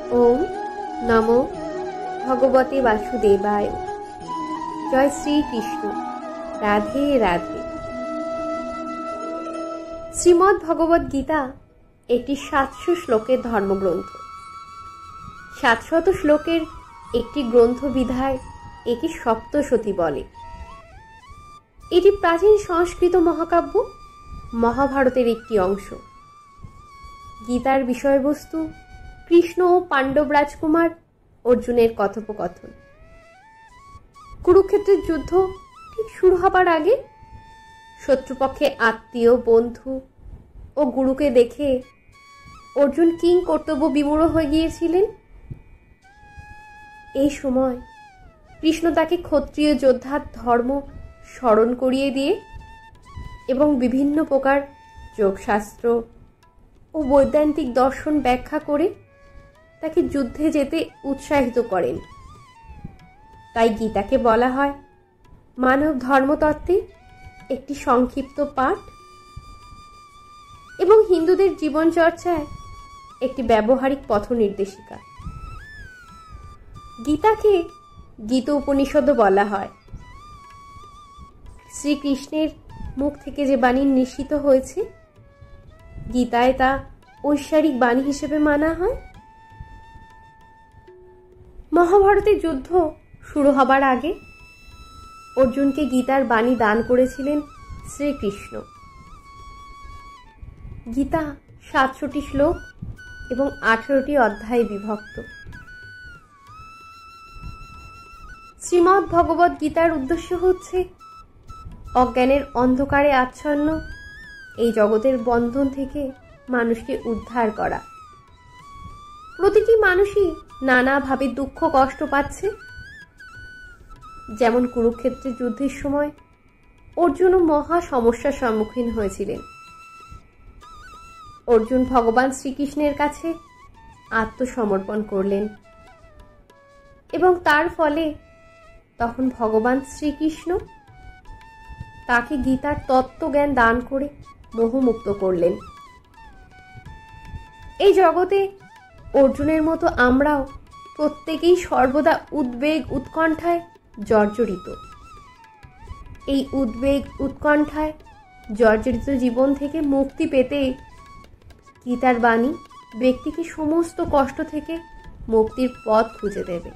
ओम नमो भगवते वासुदेवाय। जय श्री कृष्ण। राधे राधे। শ্রীমদ্ ভগবদ গীতা একটি 700 শ্লোকের ধর্মগ্রন্থ। 700 শ্লোকের একটি গ্রন্থ বিধায় একে সপ্তশতী বলে। এটি প্রাচীন সংস্কৃত মহাকাব্য মহাভারতের একটি অংশ। গীতার বিষয়বস্তু কৃষ্ণ ও পাণ্ডব রাজকুমার অর্জুনের কথোপকথন। কুরুক্ষেত্রের যুদ্ধ ঠিক শুরু হবার আগে শত্রুপক্ষে আত্মীয়, বন্ধু ও গুরুকে দেখে অর্জুন কিং কর্তব্য বিমূঢ় হয়ে গিয়েছিলেন। এই সময় কৃষ্ণ তাকে ক্ষত্রিয় যোদ্ধার ধর্ম স্মরণ করিয়ে দিয়ে এবং বিভিন্ন প্রকার যোগশাস্ত্র ও বৈদান্তিক দর্শন ব্যাখ্যা করে তাকে যুদ্ধে যেতে উৎসাহিত করেন। তাই গীতাকে বলা হয় মানব ধর্মতত্ত্বের একটি সংক্ষিপ্ত পাঠ এবং হিন্দুদের জীবনচর্চায় একটি ব্যবহারিক পথ নির্দেশিকা। গীতাকে গীত উপনিষদও বলা হয়। শ্রীকৃষ্ণের মুখ থেকে যে বাণী নিঃসৃত হয়েছে, গীতায় তা ঐশ্বরিক বাণী হিসেবে মানা হয়। মহাভারতের যুদ্ধ শুরু হবার আগে অর্জুনকে গীতার বাণী দান করেছিলেন শ্রীকৃষ্ণ। গীতা 700টি শ্লোক এবং 18টি অধ্যায়ে বিভক্ত। শ্রীমদ্ ভগবদ গীতার উদ্দেশ্য হচ্ছে অজ্ঞানের অন্ধকারে আচ্ছন্ন এই জগতের বন্ধন থেকে মানুষকে উদ্ধার করা। প্রতিটি মানুষই নানাভাবে দুঃখ কষ্ট পাচ্ছে। যেমন কুরুক্ষেত্রের যুদ্ধের সময় অর্জুনও মহা সমস্যার সম্মুখীন হয়েছিলেন। অর্জুন ভগবান শ্রীকৃষ্ণের কাছে আত্মসমর্পণ করলেন এবং তার ফলে তখন ভগবান শ্রীকৃষ্ণ তাকে গীতার তত্ত্বজ্ঞান দান করে মোহমুক্ত করলেন। এই জগতে অর্জুনের মতো আমরাও প্রত্যেকেই সর্বদা উদ্বেগ উৎকণ্ঠায় জর্জরিত। এই উদ্বেগ উৎকণ্ঠায় জর্জরিত জীবন থেকে মুক্তি পেতে গীতার বাণী ব্যক্তিকে সমস্ত কষ্ট থেকে মুক্তির পথ খুঁজে দেবে।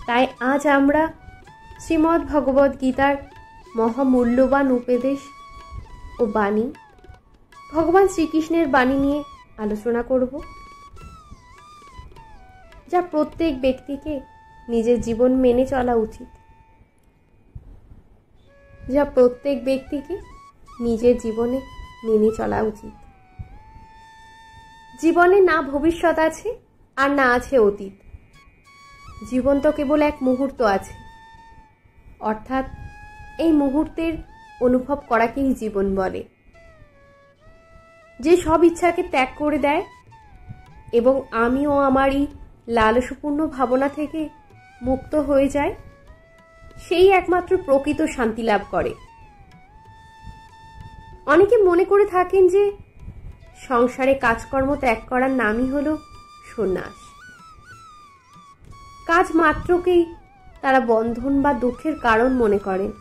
তাই আজ আমরা শ্রীমদ্ ভগবদ গীতার মহামূল্যবান উপদেশ ও বাণী ভগবান শ্রীকৃষ্ণের বাণী নিয়ে আলোচনা করব, যা প্রত্যেক ব্যক্তিকে নিজের জীবন মেনে চলা উচিত। যা প্রত্যেক ব্যক্তিকে নিজের জীবনে মেনে চলা উচিত। জীবনে না ভবিষ্যৎ আছে আর না আছে অতীত। জীবন তো কেবল এক মুহূর্ত আছে, অর্থাৎ এই মুহূর্তের অনুভব করাকেই জীবন বলে। যে সব ইচ্ছাকে ত্যাগ করে দেয় এবং আমি ও আমারই লালসপূর্ণ ভাবনা থেকে মুক্ত হয়ে যায়, সেই একমাত্র প্রকৃত শান্তি লাভ করে। অনেকে মনে করে থাকেন যে সংসারে কাজকর্ম ত্যাগ করার নামই হলো সন্ন্যাস। কাজ মাত্রকেই তারা বন্ধন বা দুঃখের কারণ মনে করেন,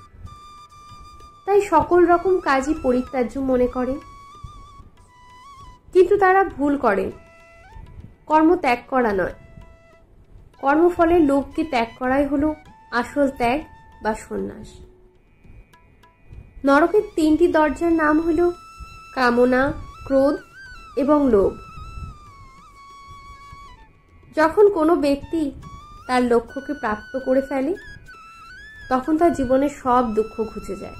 তাই সকল রকম কাজই পরিত্যাজ্য মনে করেন। কিন্তু তারা ভুল করেন। কর্ম ত্যাগ করা নয়, কর্মফলের লোভকে ত্যাগ করাই হলো আসল ত্যাগ বা সন্ন্যাস। নরকের 3টি দরজার নাম হলো কামনা, ক্রোধ এবং লোভ। যখন কোনো ব্যক্তি তার লক্ষ্যকে প্রাপ্ত করে ফেলে, তখন তার জীবনের সব দুঃখ ঘুচে যায়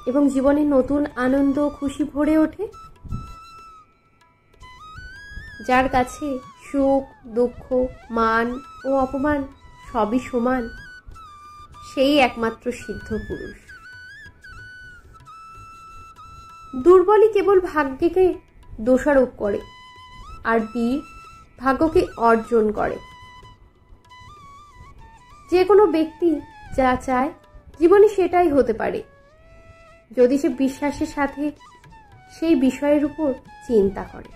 এবং জীবনে নতুন আনন্দ খুশি ভরে ওঠে। যার কাছে সুখ, দুঃখ, মান ও অপমান সবই সমান, সেই একমাত্র সিদ্ধ পুরুষ। দুর্বলই কেবল ভাগ্যকে দোষারোপ করে আর বীর ভাগ্যকে অর্জন করে। যে কোনো ব্যক্তি যা চায় জীবনে সেটাই হতে পারে, যদি সে বিশ্বাসের সাথে সেই বিষয়ের উপর চিন্তা করে।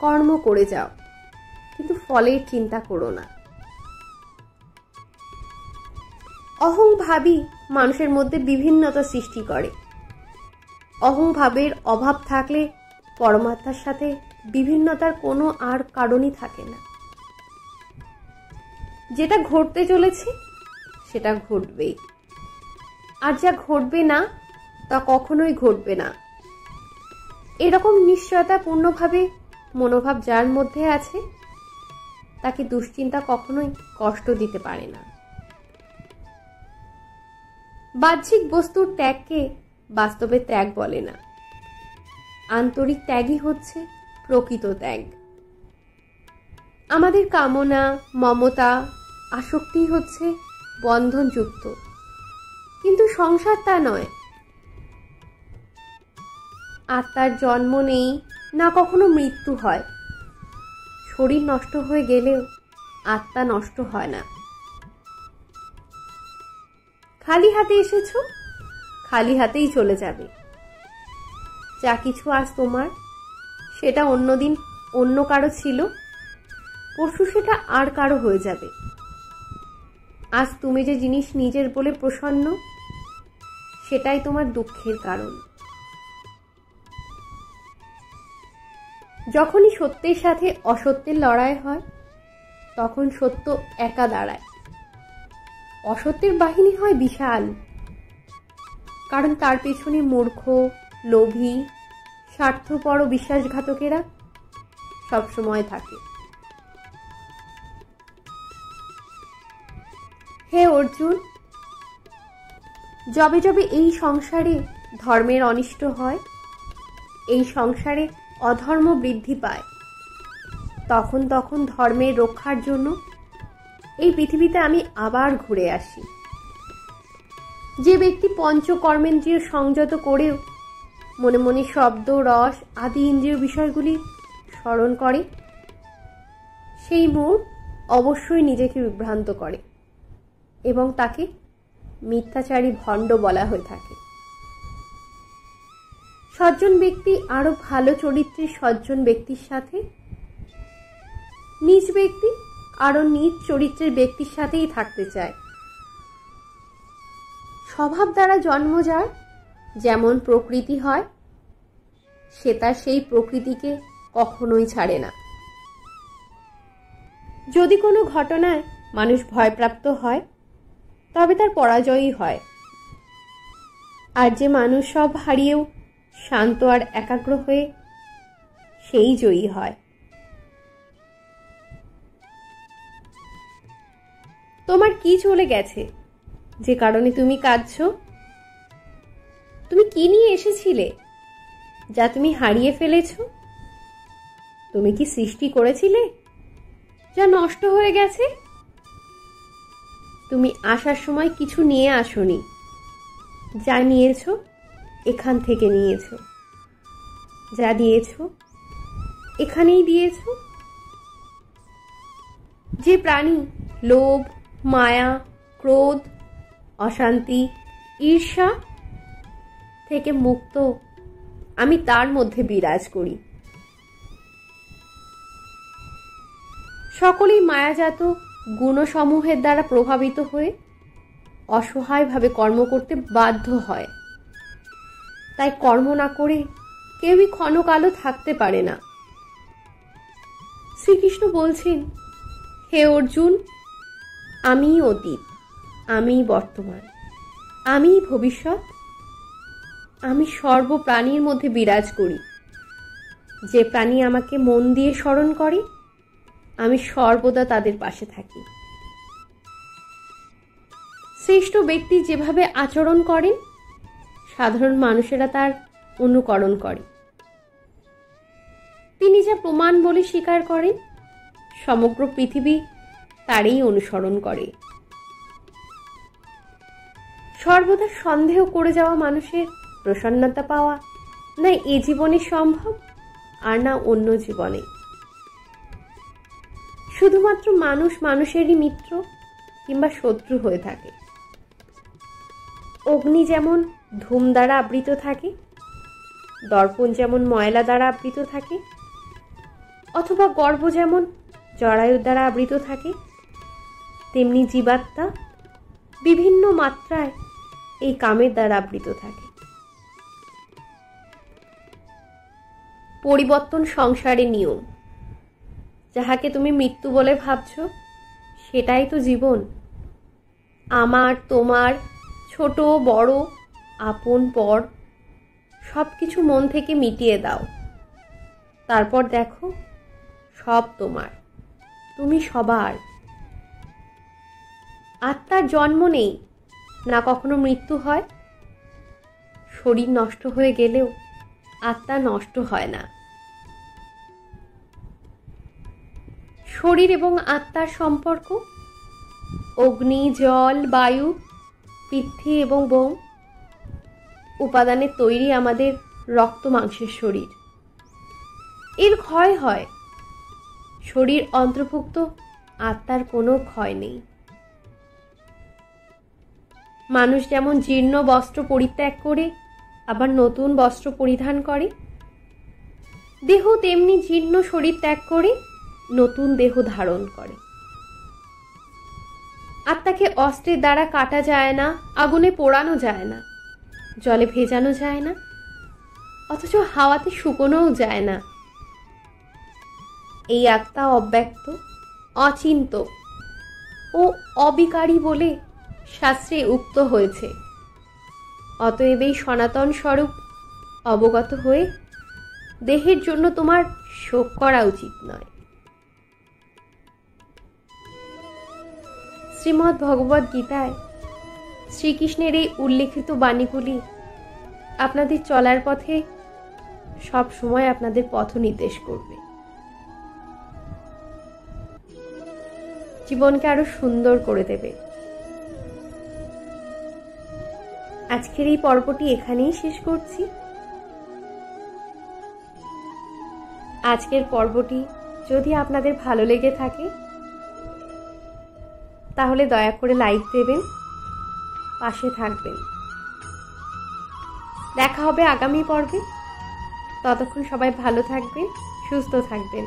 কর্ম করে যাও, কিন্তু ফলের চিন্তা করো না। অহংভাবই মানুষের মধ্যে বিভিন্নতা সৃষ্টি করে। অহংভাবের অভাব থাকলে পরমাত্মার সাথে বিভিন্নতার কোনো আর কারণই থাকে না। যেটা ঘটতে চলেছে সেটা ঘটবেই, আর যা ঘটবে না তা কখনোই ঘটবে না। এরকম নিশ্চয়তাপূর্ণভাবে মনোভাব যার মধ্যে আছে তাকে দুশ্চিন্তা কখনোই কষ্ট দিতে পারে না। বাহ্যিক বস্তুর ত্যাগকে বাস্তবে ত্যাগ বলে না। আন্তরিক ত্যাগই হচ্ছে প্রকৃত ত্যাগ। আমাদের কামনা, মমতা, আসক্তি হচ্ছে বন্ধনযুক্ত, কিন্তু সংসার তা নয়। আত্মার জন্ম নেই, না কখনো মৃত্যু হয়। শরীর নষ্ট হয়ে গেলেও আত্মা নষ্ট হয় না। খালি হাতে এসেছো, খালি হাতেই চলে যাবে। যা কিছু আজ তোমার, সেটা অন্যদিন অন্য কারো ছিল, পরশু সেটা আর কারো হয়ে যাবে। আজ তুমি যে জিনিস নিজের বলে প্রসন্ন, সেটাই তোমার দুঃখের কারণ। যখনই সত্যের সাথে অসত্যের লড়াই হয়, তখন সত্য একা দাঁড়ায়। অসত্যের বাহিনী হয় বিশাল, কারণ তার পেছনে মূর্খ, লোভী, স্বার্থপর ও বিশ্বাসঘাতকেরা সবসময় থাকে। হে অর্জুন, যবে যবে এই সংসারে ধর্মের অনিষ্ট হয়, এই সংসারে অধর্ম বৃদ্ধি পায়, তখন তখন ধর্মের রক্ষার জন্য এই পৃথিবীতে আমি আবার ঘুরে আসি। যে ব্যক্তি পঞ্চকর্মেন্দ্রিয় সংযত করেও মনে মনে শব্দ, রস আদি ইন্দ্রিয় বিষয়গুলি স্মরণ করে, সেই মূঢ় অবশ্যই নিজেকে বিভ্রান্ত করে এবং তাকে মিথ্যাচারী ভণ্ড বলা হয়ে থাকে। সজ্জন ব্যক্তি আরো ভালো চরিত্রের সজ্জন ব্যক্তির সাথে, নীচ ব্যক্তি আরো নীচ চরিত্রের ব্যক্তির সাথেই থাকতে চায়। স্বভাব দ্বারা জন্ম যার যেমন প্রকৃতি হয়, সে তার সেই প্রকৃতিকে কখনোই ছাড়ে না। যদি কোনো ঘটনায় মানুষ ভয়প্রাপ্ত হয়, তবে তার পরাজয়ই হয়। আর যে মানুষ সব হারিয়েও শান্ত আর একাগ্র হয়ে, সেই জয়ী হয়। তোমার কি চলে গেছে যে কারণে তুমি কাঁদছো? তুমি কি নিয়ে এসেছিলে যা তুমি হারিয়ে ফেলেছ? তুমি কি সৃষ্টি করেছিলে যা নষ্ট হয়ে গেছে? তুমি আসার সময় কিছু নিয়ে আসোনি, যা নিয়েছো এখান থেকে নিয়েছো, যা দিয়েছো এখানেই দিয়েছো। যে প্রাণী লোভ, মায়া, ক্রোধ, অশান্তি, ঈর্ষা থেকে মুক্ত, আমি তার মধ্যে বিরাজ করি। সকলেই মায়াজাত গুণসমূহের দ্বারা প্রভাবিত হয়ে অসহায়ভাবে কর্ম করতে বাধ্য হয়। তাই কর্ম না করে কেউই ক্ষণকালও থাকতে পারে না। শ্রীকৃষ্ণ বলছেন, হে অর্জুন, আমিই অতীত, আমিই বর্তমান, আমিই ভবিষ্যৎ, আমি সর্বপ্রাণীর মধ্যে বিরাজ করি। যে প্রাণী আমাকে মন দিয়ে স্মরণ করে, আমি সর্বদা তাদের পাশে থাকি। শ্রেষ্ঠ ব্যক্তি যেভাবে আচরণ করেন, সাধারণ মানুষেরা তার অনুকরণ করে। তিনি যা প্রমাণ বলে স্বীকার করেন, সমগ্র পৃথিবী তারই অনুসরণ করে। সর্বদা সন্দেহ করে যাওয়া মানুষের প্রসন্নতা পাওয়া না এ জীবনে সম্ভব, আর না অন্য জীবনে। শুধুমাত্র মানুষ মানুষেরই মিত্র কিংবা শত্রু হয়ে থাকে। অগ্নি যেমন ধূম দ্বারা আবৃত থাকে, দর্পণ যেমন ময়লা দ্বারা আবৃত থাকে, অথবা গর্ভ যেমন জরায়ুর দ্বারা আবৃত থাকে, তেমনি জীবাত্মা বিভিন্ন মাত্রায় এই কামের দ্বারা আবৃত থাকে। পরিবর্তন সংসারে নিয়ম। যাহাকে তুমি মৃত্যু বলে ভাবছ, সেটাই তো জীবন। আমার, তোমার, ছোট বড়, আপন পর সব কিছু মন থেকে মিটিয়ে দাও। তারপর দেখো, সব তোমার, তুমি সবার। আত্মার জন্ম নেই, না কখনো মৃত্যু হয়। শরীর নষ্ট হয়ে গেলেও আত্মা নষ্ট হয় না। শরীর এবং আত্মার সম্পর্ক অগ্নি, জল, বায়ু, পৃথ্বী এবং বোম উপাদানে তৈরি আমাদের রক্ত মাংসের শরীর। এর ক্ষয় হয়, শরীর অন্তর্ভুক্ত আত্মার কোনো ক্ষয় নেই। মানুষ যেমন জীর্ণ বস্ত্র পরিত্যাগ করে আবার নতুন বস্ত্র পরিধান করে, দেহ তেমনি জীর্ণ শরীর ত্যাগ করে নতুন দেহ ধারণ করে। আত্মাকে অস্ত্রের দ্বারা কাটা যায় না, আগুনে পোড়ানো যায় না, জলে ভেজানো যায় না, অথচ হাওয়াতে শুকোনোও যায় না। এই আত্মা অব্যক্ত, অচিন্ত ও অবিকারী বলে শাস্ত্রে উক্ত হয়েছে। অতএব এই সনাতন স্বরূপ অবগত হয়ে দেহের জন্য তোমার শোক করা উচিত নয়। শ্রীমদ্ ভগবদ্ গীতায় শ্রীকৃষ্ণের এই উল্লেখিত বাণীগুলি আপনাদের চলার পথে সব সময় আপনাদের পথ নির্দেশ করবে, জীবনকে আরো সুন্দর করে দেবে। আজকের এই পর্বটি এখানেই শেষ করছি। আজকের পর্বটি যদি আপনাদের ভালো লেগে থাকে তাহলে দয়া করে লাইক দেবেন, পাশে থাকবেন। দেখা হবে আগামী পর্বে। ততক্ষণ সবাই ভালো থাকবেন, সুস্থ থাকবেন।